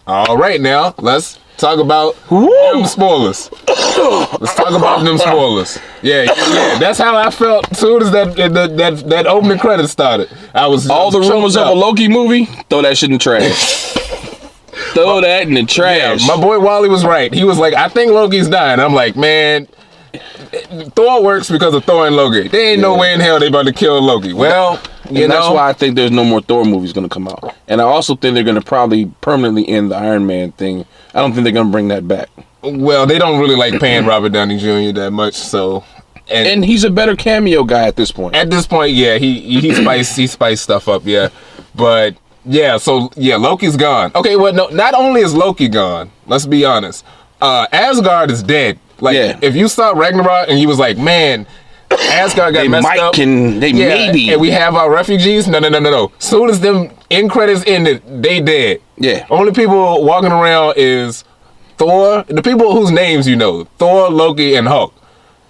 All right, now let's talk about them spoilers. Let's talk about them spoilers. Yeah. That's how I felt as soon as that opening credits started. All the rumors of a Loki movie. Throw that shit in the trash. Throw that in the trash. Yeah, my boy Wally was right. He was like, I think Loki's dying. I'm like, man, Thor works because of Thor and Loki. There ain't no way in hell they about to kill Loki. Well, that's why I think there's no more Thor movies going to come out. And I also think they're going to probably permanently end the Iron Man thing. I don't think they're going to bring that back. Well, they don't really like paying Robert Downey Jr. that much, so... And he's a better cameo guy at this point. At this point, yeah, he spiced stuff up, yeah. But... yeah, so, yeah, Loki's gone. Okay, well, no, not only is Loki gone, let's be honest, Asgard is dead. Like, if you saw Ragnarok and you was like, man, Asgard got messed up. Maybe. And we have our refugees. No. Soon as them end credits ended, they dead. Yeah. Only people walking around is Thor, the people whose names you know, Thor, Loki, and Hulk.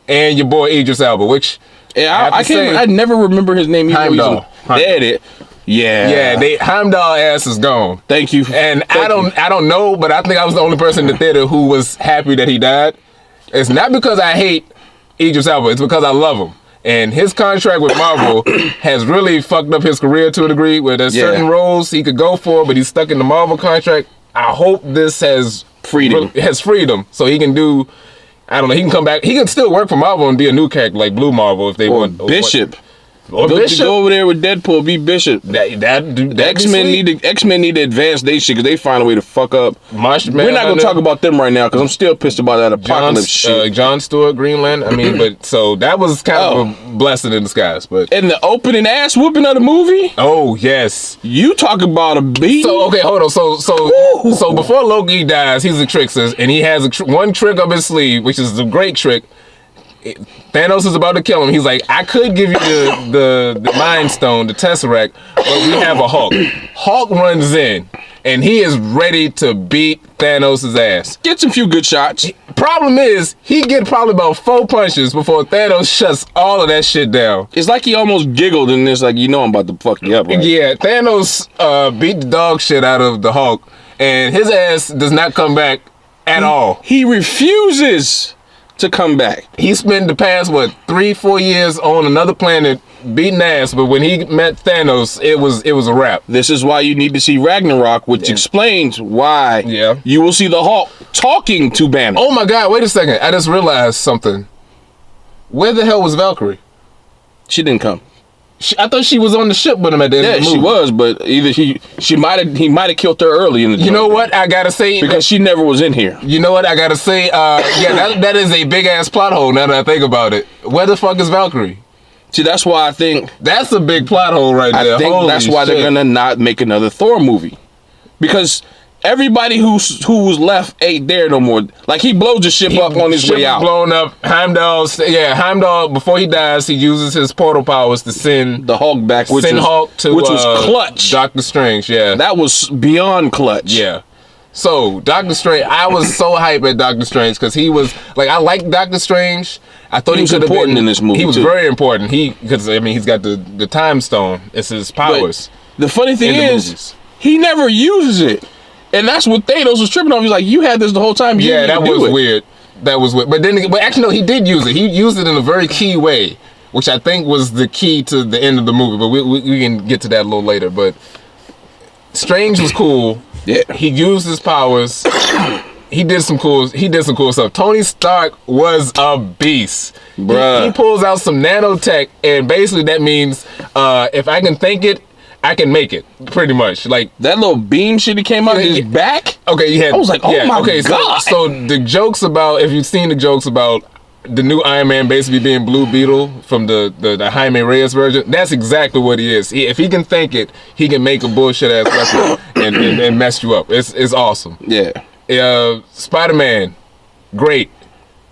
And your boy Idris Elba, which... yeah, I never remember his name. Heimdall. Yeah, Heimdall ass is gone. Thank you. And I don't know, but I think I was the only person in the theater who was happy that he died. It's not because I hate Idris Elba, it's because I love him. And his contract with Marvel has really fucked up his career to a degree where there's certain roles he could go for, but he's stuck in the Marvel contract. I hope this has freedom so he can do, I don't know, he can come back. He can still work for Marvel and be a new character like Blue Marvel if they want. Bishop. Go over there with Deadpool, be Bishop. X-Men need to advance their shit because they find a way to fuck up. We're not gonna talk about them right now because I'm still pissed about that apocalypse shit. John Stewart, Greenland. I mean, but so that was kind of a blessing in disguise. But and the opening ass whooping of the movie. Oh yes, you talk about a beat. So okay, hold on. So before Loki dies, he's a trickster and he has one trick up his sleeve, which is a great trick. Thanos is about to kill him. He's like, I could give you the Mind Stone, the Tesseract, but we have a Hulk. Hulk runs in, and he is ready to beat Thanos' ass. Gets a few good shots. Problem is, he get probably about 4 punches before Thanos shuts all of that shit down. It's like he almost giggled and it's like, you know I'm about to fuck you up, right? Yeah, Thanos beat the dog shit out of the Hulk, and his ass does not come back at all. He refuses to come back. He spent the past 3-4 years on another planet beating ass, but when he met Thanos, it was a wrap. This is why you need to see Ragnarok, which explains why you will see the Hulk talking to Banner. Oh my God, wait a second. I just realized something. Where the hell was Valkyrie? She didn't come. I thought she was on the ship with him at the end of the movie. Yeah, she was, but either he might have killed her early in the. You know what I gotta say? Because she never was in here. You know what I gotta say? That is a big ass plot hole. Now that I think about it, where the fuck is Valkyrie? See, that's why I think that's a big plot hole right there. I think that's why they're gonna not make another Thor movie, because everybody who's left ain't there no more. Like, he blows the ship up on his way out. Blown up. Heimdall, before he dies, he uses his portal powers to send the Hulk back, which was clutch. Doctor Strange, yeah. That was beyond clutch. Yeah. So, Doctor Strange, I was so hyped at Doctor Strange because he was, like, I like Doctor Strange. I thought he was important in this movie. He was very important. Because, I mean, he's got the time stone. It's his powers. But the funny thing is, he never uses it. And that's what Thanos was tripping off. He's like, you had this the whole time. Yeah, that was weird. That was weird. But actually, no, he did use it. He used it in a very key way, which I think was the key to the end of the movie. But we can get to that a little later. But Strange was cool. Yeah. He used his powers. He did some cool stuff. Tony Stark was a beast. Bruh. He pulls out some nanotech, and basically that means if I can think it, I can make it, pretty much. Like that little beam shit that came out of his back. Okay, I was like, oh my God. So the jokes about, if you've seen the jokes about the new Iron Man basically being Blue Beetle from the Jaime Reyes version, that's exactly what he is. If he can think it, he can make a bullshit ass weapon and mess you up. It's awesome. Yeah. Spider-Man, great.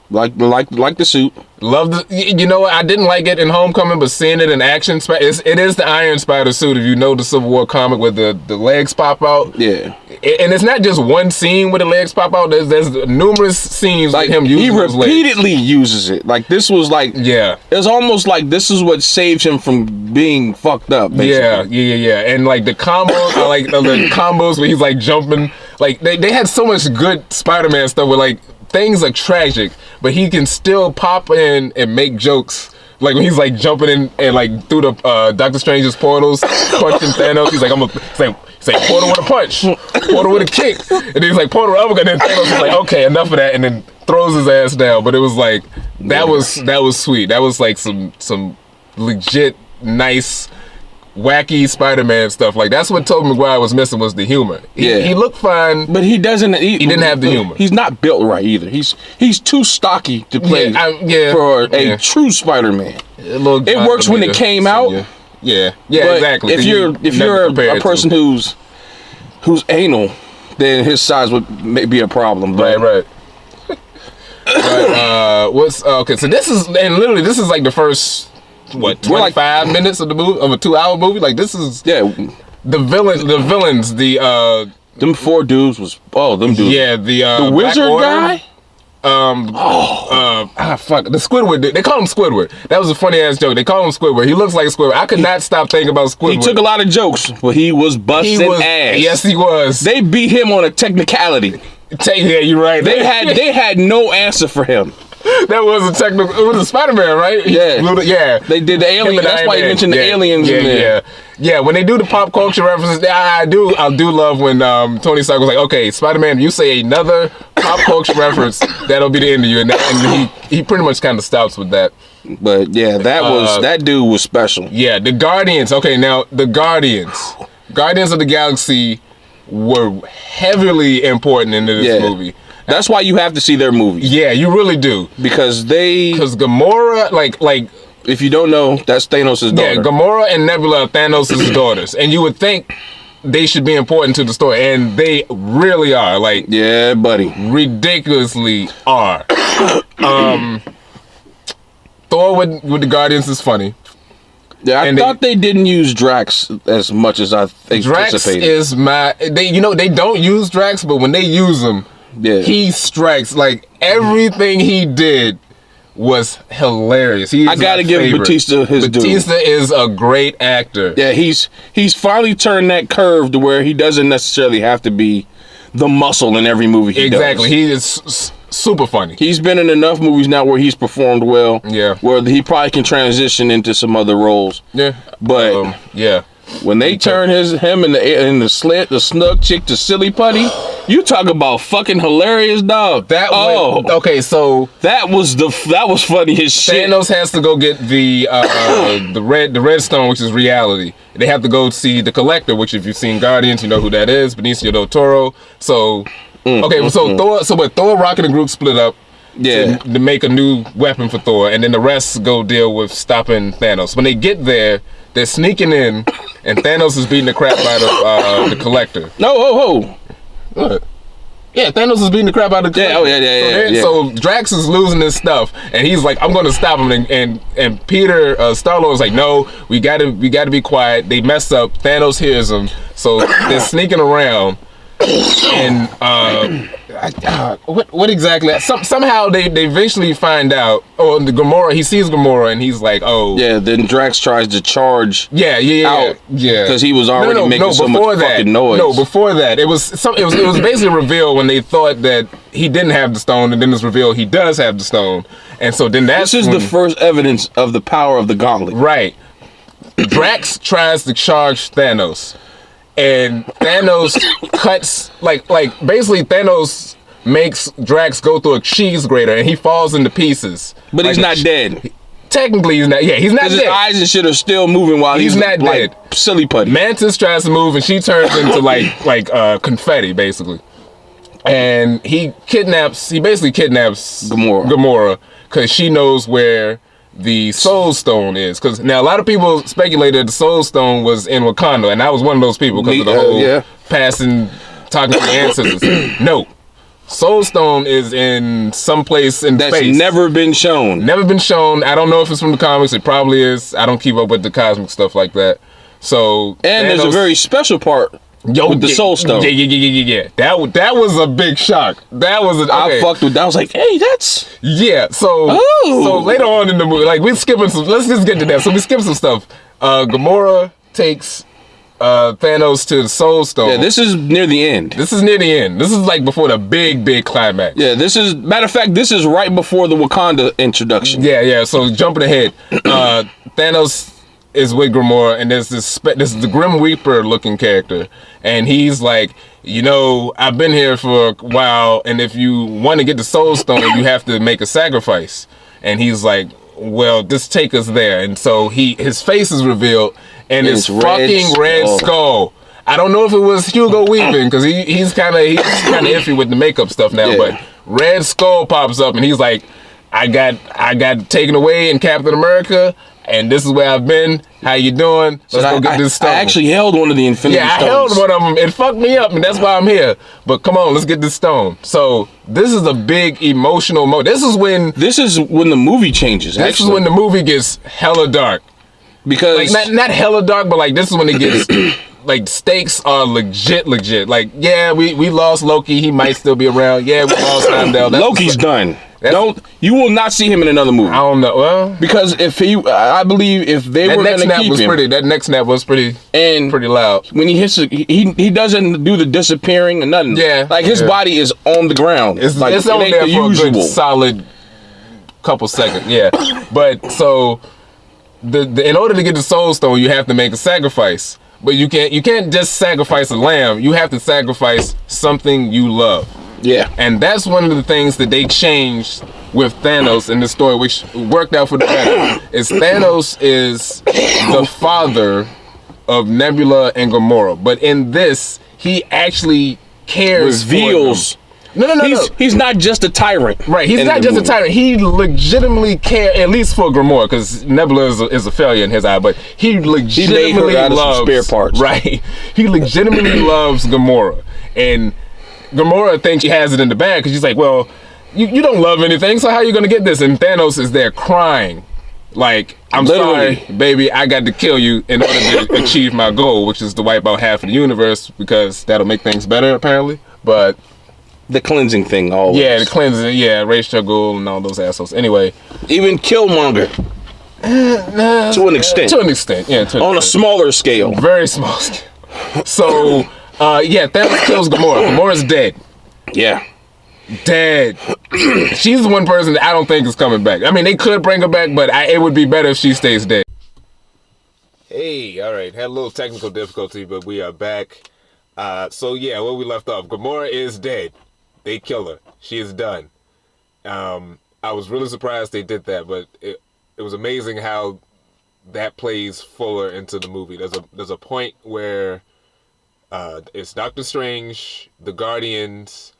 Like the suit. Love the. You know what? I didn't like it in Homecoming, but seeing it in action, it is the Iron Spider suit. If you know the Civil War comic where the legs pop out. Yeah. And it's not just one scene where the legs pop out. There's numerous scenes like him using those legs. He repeatedly uses it. Like this was like. Yeah. It's almost like this is what saves him from being fucked up. Basically. Yeah. And like the combos, the combos where he's like jumping Like they had so much good Spider-Man stuff where like things are tragic, but he can still pop in and make jokes. Like when he's like jumping in and like through the Doctor Strange's portals, punching Thanos. He's like, he's like portal with a punch, portal with a kick, and then he's like portal uppercut. And then Thanos is like, okay, enough of that, and then throws his ass down. But it was like that was sweet. That was like some legit nice, wacky Spider-Man stuff. Like that's what Tobey Maguire was missing, was the humor. He looked fine, but he doesn't. He didn't have the humor. He's not built right either. He's too stocky to play for a true Spider-Man. It works when it came out. Yeah, but exactly. If you're a person who's anal, then his size would be a problem. But. Right. Okay? So this is like the first 25 minutes of the movie, of a 2-hour movie. Like this is the villains. Them 4 dudes was them dudes. Yeah, the wizard guy. Fuck, the Squidward. They call him Squidward. That was a funny ass joke. They call him Squidward. He looks like Squidward. I could not stop thinking about Squidward. He took a lot of jokes, but he was busting ass. Yes, he was. They beat him on a technicality. Yeah, you're right. They had no answer for him. That was a technical. It was a Spider-Man, right? Yeah. They did the alien. That's why you mentioned the aliens in there. Yeah. When they do the pop culture references, I do love when Tony Stark was like, "Okay, Spider-Man, you say another pop culture reference, that'll be the end of you." And he pretty much kind of stops with that. But yeah, that dude was special. Yeah, the Guardians. Okay, now the Guardians of the Galaxy were heavily important in this movie. That's why you have to see their movies. Yeah, you really do. Because Gamora, like if you don't know, that's Thanos' daughter. Yeah, Gamora and Nebula are Thanos' daughters. And you would think they should be important to the story, and they really are. Like, yeah, buddy. Ridiculously are. Thor with the Guardians is funny. Yeah, I thought they didn't use Drax as much as I anticipated. Drax is they don't use Drax, but when they use him, he strikes. Like everything he did was hilarious. I gotta give Batista his due. Batista is a great actor. Yeah, he's finally turned that curve to where he doesn't necessarily have to be the muscle in every movie he does. Exactly. He is super funny. He's been in enough movies now where he's performed well. Yeah. Where he probably can transition into some other roles. Yeah. But when they turn him and the snug chick to silly putty, you talk about fucking hilarious, dog. Okay, so that was funny as shit. Thanos has to go get the red stone, which is reality. They have to go see the Collector, which if you've seen Guardians, you know who that is, Benicio del Toro. So Thor, Rocket and Groot split up. Yeah. To make a new weapon for Thor, and then the rest go deal with stopping Thanos. When they get there, they're sneaking in, and Thanos is beating the crap out of the Collector. No, What? Yeah, Thanos is beating the crap out of the Collector. So Drax is losing his stuff, and he's like, "I'm going to stop him." And Peter, Star-Lord, is like, "No, we got to be quiet." They mess up. Thanos hears them, so they're sneaking around. And what exactly? Somehow they eventually find out. Oh, the Gamora. He sees Gamora and he's like, "Oh." Yeah. Then Drax tries to charge. Yeah. Because he was already making so much fucking noise. No, before that, it was basically revealed when they thought that he didn't have the stone, and then it's revealed he does have the stone, and so then this is the first evidence of the power of the gauntlet. Right. Drax tries to charge Thanos. And Thanos cuts basically Thanos makes Drax go through a cheese grater and he falls into pieces. But he's not dead. Technically he's not. Yeah, he's not dead. His eyes and shit are still moving while he's not dead. Silly putty. Mantis tries to move and she turns into like confetti basically. And he basically kidnaps Gamora because she knows where the Soul Stone is. Because now a lot of people speculated the Soul Stone was in Wakanda, and I was one of those people because of the whole passing, talking to the ancestors. No. Soul Stone is in some place in space. That's never been shown. Never been shown. I don't know if it's from the comics. It probably is. I don't keep up with the cosmic stuff like that. So and there's a very special part with the Soul Stone. Yeah. That was a big shock. That was I fucked with that. I was like, hey, that's So later on in the movie, like we're skipping some. Let's just get to that. So we skip some stuff. Gamora takes Thanos to the Soul Stone. Yeah, this is near the end. This is near the end. This is like before the big climax. Yeah, this is, matter of fact, this is right before the Wakanda introduction. Yeah. So jumping ahead, Thanos is with Gamora, and this is the Grim Reaper looking character, and he's like, you know, I've been here for a while, and if you want to get the Soul Stone, you have to make a sacrifice. And he's like, well, just take us there. And so his face is revealed, and it's fucking Red Skull. I don't know if it was Hugo Weaving, because he's kind of iffy with the makeup stuff now. Yeah. But Red Skull pops up, and he's like, I got taken away in Captain America, and this is where I've been. How you doing? Let's go get this stone. I actually held one of the Infinity Stones. Yeah, I held one of them. It fucked me up, and that's why I'm here. But come on, let's get this stone. So this is a big emotional moment. This is when the movie changes. This is when the movie gets hella dark. Because like not hella dark, but like this is when it gets like stakes are legit. Like, yeah, we lost Loki. He might still be around. Yeah, we lost Heimdall. Loki's done. You will not see him in another movie. I don't know. Well, because I believe if they were going to keep him, that next snap was pretty loud. When he hits, he doesn't do the disappearing or nothing. Yeah, like his body is on the ground. It's like it's on there for a good solid couple seconds. Yeah, but so in order to get the Soul Stone, you have to make a sacrifice. But you can't just sacrifice a lamb. You have to sacrifice something you love. Yeah. And that's one of the things that they changed with Thanos in the story, which worked out for the better. Is Thanos is the father of Nebula and Gamora. But in this, he actually cares reveals. No. He's not just a tyrant. Right, he's not just a tyrant. He legitimately cares, at least for Gamora, because Nebula is a failure in his eye, but he legitimately loves spare parts. Right. He legitimately loves Gamora. And Gamora thinks she has it in the bag because she's like, well, you don't love anything, so how are you going to get this? And Thanos is there crying. Like, I'm sorry, baby, I got to kill you in order to achieve my goal, which is to wipe out half of the universe, because that'll make things better, apparently. But the cleansing thing always. Yeah, the cleansing, yeah, Ra's al Ghul and all those assholes. Anyway. Even Killmonger. To an extent. To an extent, yeah. On a smaller scale. Very small scale. So, Thanos kills Gamora. Gamora's dead. Yeah. Dead. She's the one person that I don't think is coming back. I mean, they could bring her back, but it would be better if she stays dead. Hey, all right. Had a little technical difficulty, but we are back. So, yeah, where we left off. Gamora is dead. They kill her. She is done. I was really surprised they did that, but it was amazing how that plays fuller into the movie. There's a point where it's Doctor Strange, the Guardians,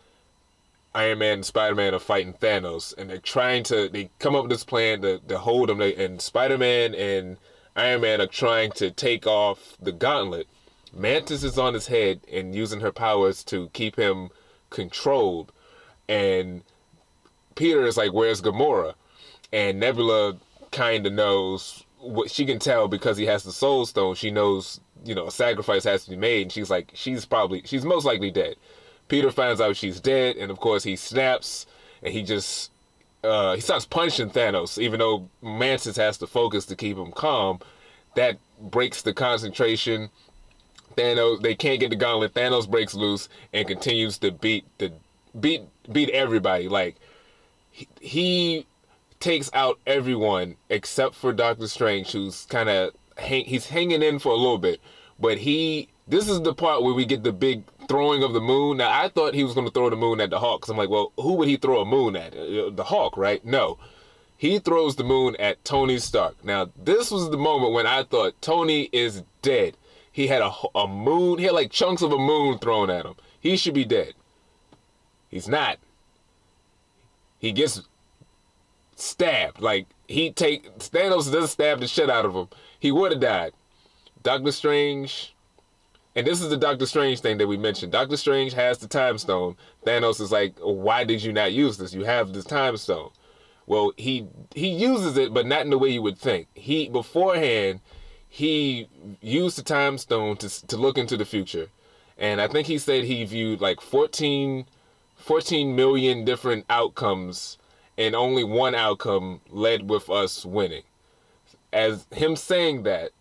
Iron Man, and Spider-Man are fighting Thanos, and they come up with this plan to hold him, and Spider-Man and Iron Man are trying to take off the gauntlet. Mantis is on his head and using her powers to keep him controlled, and Peter is like, where's Gamora? And Nebula kind of knows what she can tell because he has the Soul Stone. She knows, a sacrifice has to be made, and she's like, she's most likely dead. Peter finds out she's dead, and of course he snaps, and he just he starts punching Thanos, even though Mantis has to focus to keep him calm. That breaks the concentration. Thanos, they can't get the gauntlet. Thanos breaks loose and continues to beat everybody. Like, he takes out everyone except for Doctor Strange, who's kind of he's hanging in for a little bit. But this is the part where we get the big throwing of the moon. Now, I thought he was going to throw the moon at the Hulk, because I'm like, well, who would he throw a moon at? The Hulk, right? No. He throws the moon at Tony Stark. Now, this was the moment when I thought Tony is dead. He had a moon. He had like chunks of a moon thrown at him. He should be dead. He's not. He gets stabbed. Like, Thanos does stab the shit out of him. He would have died. Doctor Strange, and this is the Doctor Strange thing that we mentioned. Doctor Strange has the time stone. Thanos is like, why did you not use this? You have this time stone. Well, he uses it, but not in the way you would think. Beforehand, he used the time stone to look into the future. And I think he said he viewed like 14 million different outcomes, and only one outcome led with us winning. As him saying that,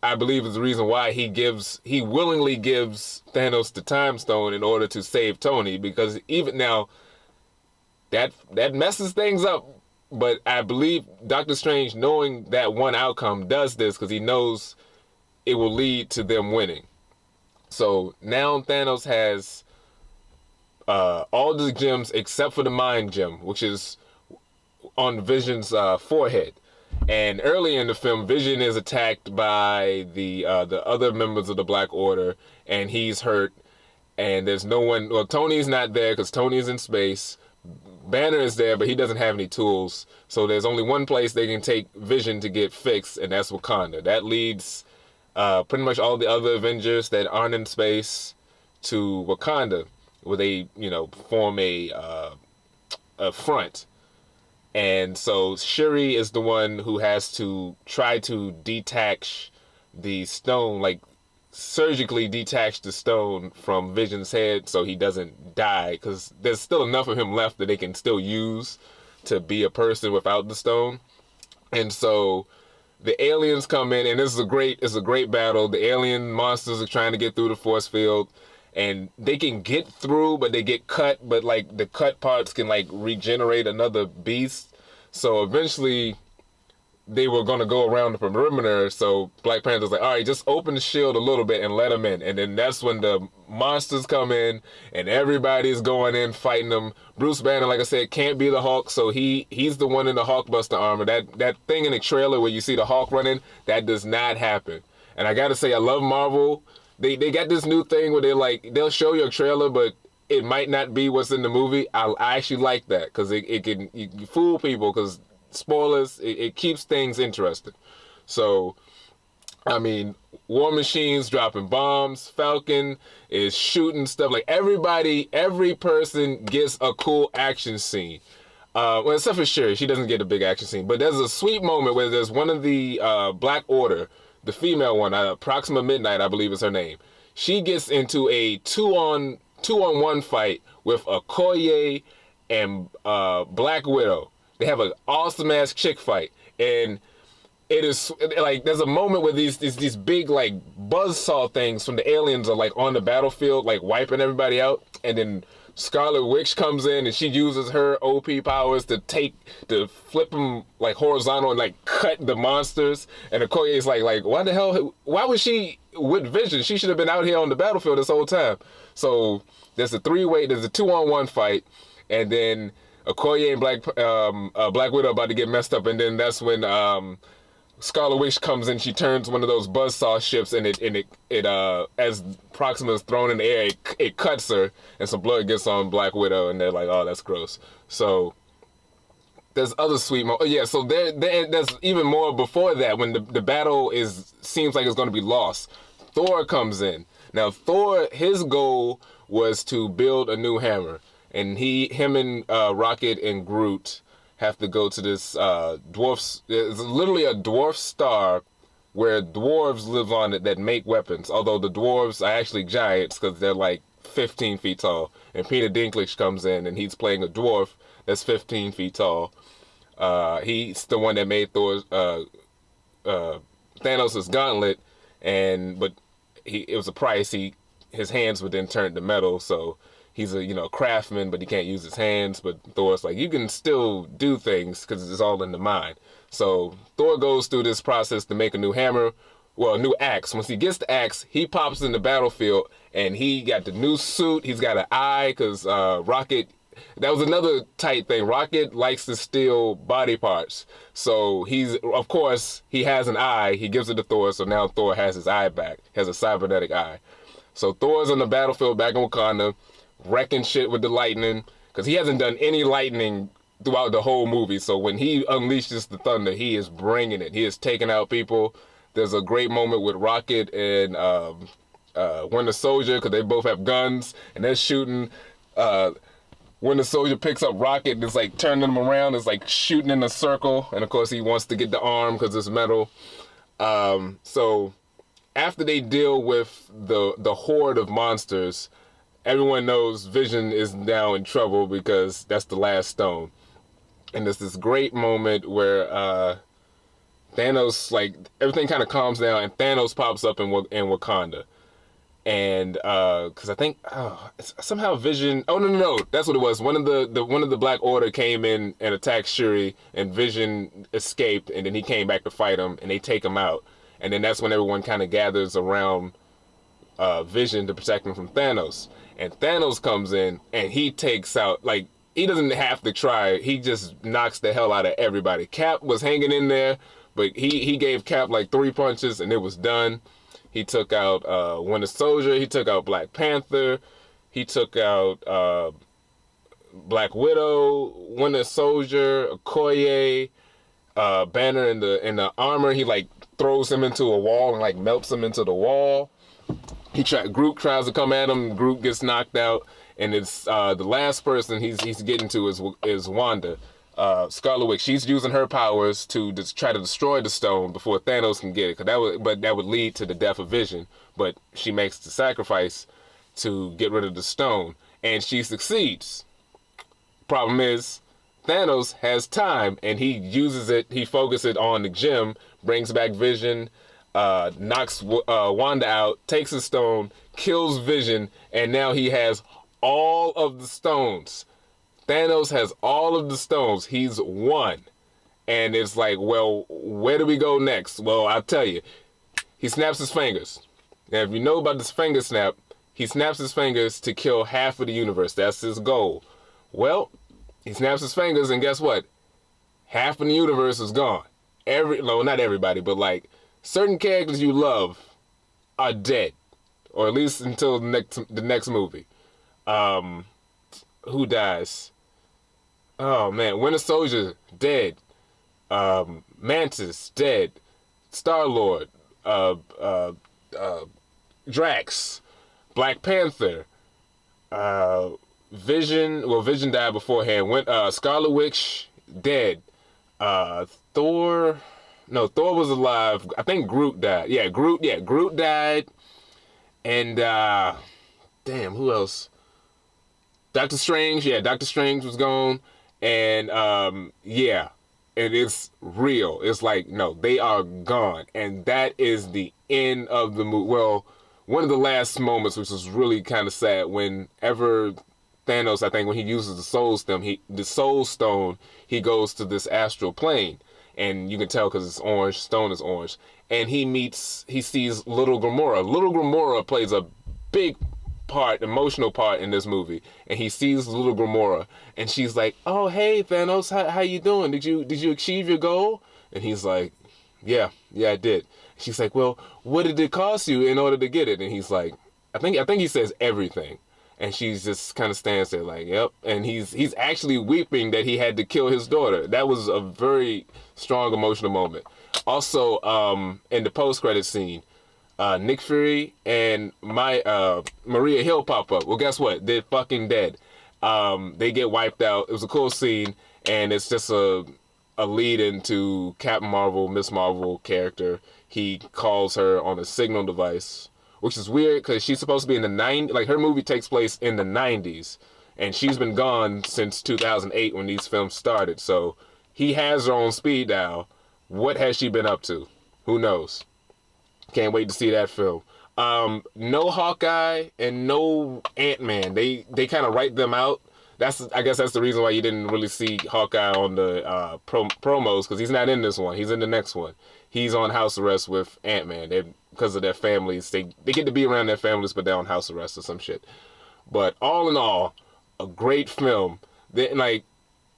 I believe is the reason why he willingly gives Thanos the Time Stone in order to save Tony, because even now that messes things up. But I believe Doctor Strange, knowing that one outcome, does this because he knows it will lead to them winning. So now Thanos has all the gems except for the Mind Gem, which is on Vision's forehead. And early in the film, Vision is attacked by the other members of the Black Order, and he's hurt. And there's no one. Well, Tony's not there because Tony's in space. Banner is there, but he doesn't have any tools. So there's only one place they can take Vision to get fixed, and that's Wakanda. That leads pretty much all the other Avengers that aren't in space to Wakanda, where they, form a front. And so Shuri is the one who has to try to detach the stone, like surgically detach the stone from Vision's head so he doesn't die, because there's still enough of him left that they can still use to be a person without the stone. And so the aliens come in, and it's a great battle. The alien monsters are trying to get through the force field, and they can get through, but they get cut, but like the cut parts can like regenerate another beast. So eventually they were going to go around the perimeter. So Black Panther's like, all right, just open the shield a little bit and let them in. And then that's when the monsters come in and everybody's going in fighting them. Bruce Banner, like I said, can't be the Hulk, so he's the one in the Hulkbuster armor. That thing in the trailer where you see the Hulk running, that does not happen. And I gotta say, I love Marvel. They got this new thing where they'll show you a trailer, but it might not be what's in the movie. I actually like that, because it can you fool people, because spoilers, it keeps things interesting. So, I mean, War Machine's dropping bombs, Falcon is shooting stuff. Like every person gets a cool action scene. Well, except for Shuri, she doesn't get a big action scene. But there's a sweet moment where there's one of the Black Order, the female one, Proxima Midnight, I believe is her name. She gets into a two-on-one fight with Okoye and Black Widow. They have an awesome-ass chick fight. And it is, like, there's a moment where these big, like, buzzsaw things from the aliens are, like, on the battlefield, like, wiping everybody out. And then Scarlet Witch comes in and she uses her OP powers to flip them, like, horizontal and, like, cut the monsters. And Okoye is like, why was she with Vision? She should have been out here on the battlefield this whole time. So there's a two-on-one fight. And then Okoye and Black Widow about to get messed up, and then that's when Scarlet Witch comes in. She turns one of those buzzsaw ships, and it as Proxima is thrown in the air, it cuts her, and some blood gets on Black Widow, and they're like, "Oh, that's gross." So there's other sweet yeah. So there's even more before that when the battle seems like it's going to be lost. Thor comes in. Now Thor, his goal was to build a new hammer. And him and Rocket and Groot have to go to this it's literally a dwarf star where dwarves live on it that make weapons. Although the dwarves are actually giants because they're like 15 feet tall. And Peter Dinklage comes in and he's playing a dwarf that's 15 feet tall. He's the one that made Thanos' gauntlet, but it was a price. His hands would then turn to metal, so he's a craftsman, but he can't use his hands. But Thor's like, you can still do things because it's all in the mind. So Thor goes through this process to make a new hammer, well, a new axe. Once he gets the axe, he pops in the battlefield, and he got the new suit. He's got an eye because Rocket. That was another tight thing. Rocket likes to steal body parts, so of course he has an eye. He gives it to Thor, so now Thor has his eye back. Has a cybernetic eye. So Thor's on the battlefield back in Wakanda, wrecking shit with the lightning, because he hasn't done any lightning throughout the whole movie. So when he unleashes the thunder, he is bringing it. He is taking out people. There's a great moment with Rocket and Winter Soldier, because they both have guns and they're shooting. Winter Soldier picks up Rocket and is like turning him around. It's like shooting in a circle, and of course he wants to get the arm because it's metal. So after they deal with the horde of monsters, everyone knows Vision is now in trouble because that's the last stone. And there's this great moment where Thanos, like, everything kind of calms down, and Thanos pops up in Wakanda. And because I think somehow Vision. Oh no, that's what it was. One of the Black Order came in and attacked Shuri, and Vision escaped, and then he came back to fight him, and they take him out. And then that's when everyone kind of gathers around Vision to protect him from Thanos. And Thanos comes in, and he takes out, like, he doesn't have to try. He just knocks the hell out of everybody. Cap was hanging in there, but he gave Cap like 3 punches, and it was done. He took out Winter Soldier. He took out Black Panther. He took out Black Widow, Winter Soldier, Okoye, Banner in the armor. He like throws him into a wall and like melts him into the wall. Groot tries to come at him. Groot gets knocked out, and it's the last person he's getting to is Wanda. Scarlet Witch, she's using her powers to try to destroy the stone before Thanos can get it. That would lead to the death of Vision. But she makes the sacrifice to get rid of the stone, and she succeeds. Problem is, Thanos has time, and he uses it. He focuses it on the gem, brings back Vision, knocks Wanda out, takes the stone, kills Vision, and now he has all of the stones. Thanos has all of the stones. He's won. And it's like, well, where do we go next? Well, I'll tell you. He snaps his fingers. Now, if you know about this finger snap, he snaps his fingers to kill half of the universe. That's his goal. Well, he snaps his fingers, and guess what? Half of the universe is gone. Not everybody, but like certain characters you love are dead. Or at least until the next movie. Who dies? Oh man, Winter Soldier dead. Mantis dead. Star-Lord, Drax, Black Panther, Vision. Well, Vision died beforehand. Scarlet Witch dead. Thor was alive. I think Groot died. Groot died. And damn, who else? Doctor Strange. Yeah, Doctor Strange was gone. And and it's real. It's like, no, they are gone. And that is the end of the movie. Well, one of the last moments, which was really kind of sad, whenever Thanos, I think when he uses the Soul Stone, he goes to this astral plane. And you can tell because it's orange, stone is orange. And he sees Little Gamora. Little Gamora plays a big emotional part in this movie, and he sees Little Gamora, and she's like, "Oh, hey Thanos, how you doing? Did you achieve your goal?" And he's like, "Yeah, I did." She's like, "Well, what did it cost you in order to get it?" And he's like, I think he says everything, and she's just kind of stands there like, "Yep." And he's actually weeping that he had to kill his daughter. That was a very strong emotional moment. Also, in the post-credit scene, Nick Fury and Maria Hill pop up. Well, guess what? They're fucking dead. They get wiped out. It was a cool scene, and it's just a lead into Captain Marvel, Miss Marvel character. He calls her on a signal device, which is weird because she's supposed to be in the 90s. Like, her movie takes place in the 90s, and she's been gone since 2008 when these films started. So he has her on speed dial. What has she been up to? Who knows? Can't wait to see that film. No Hawkeye and no Ant-Man. They kind of write them out. I guess that's the reason why you didn't really see Hawkeye on the promos, because he's not in this one. He's in the next one. He's on house arrest with Ant-Man. Because of their families. They get to be around their families, but they're on house arrest or some shit. But all in all, a great film.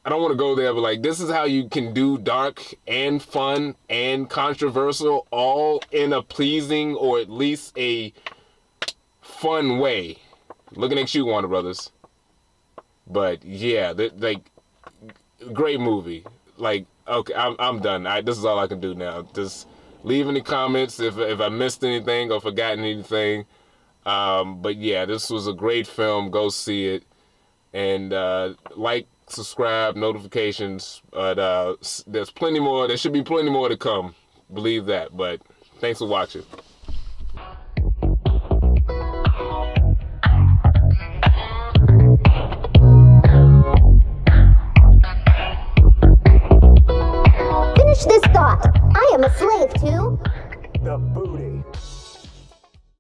I don't want to go there, but like, this is how you can do dark and fun and controversial all in a pleasing or at least a fun way. Looking at you, Warner Brothers. But yeah, great movie. Like, okay, I'm done. This is all I can do now. Just leave in the comments if I missed anything or forgotten anything. But yeah, this was a great film. Go see it. And subscribe, notifications, but there's plenty more. There should be plenty more to come. Believe that. But thanks for watching. Finish this thought. I am a to the booty.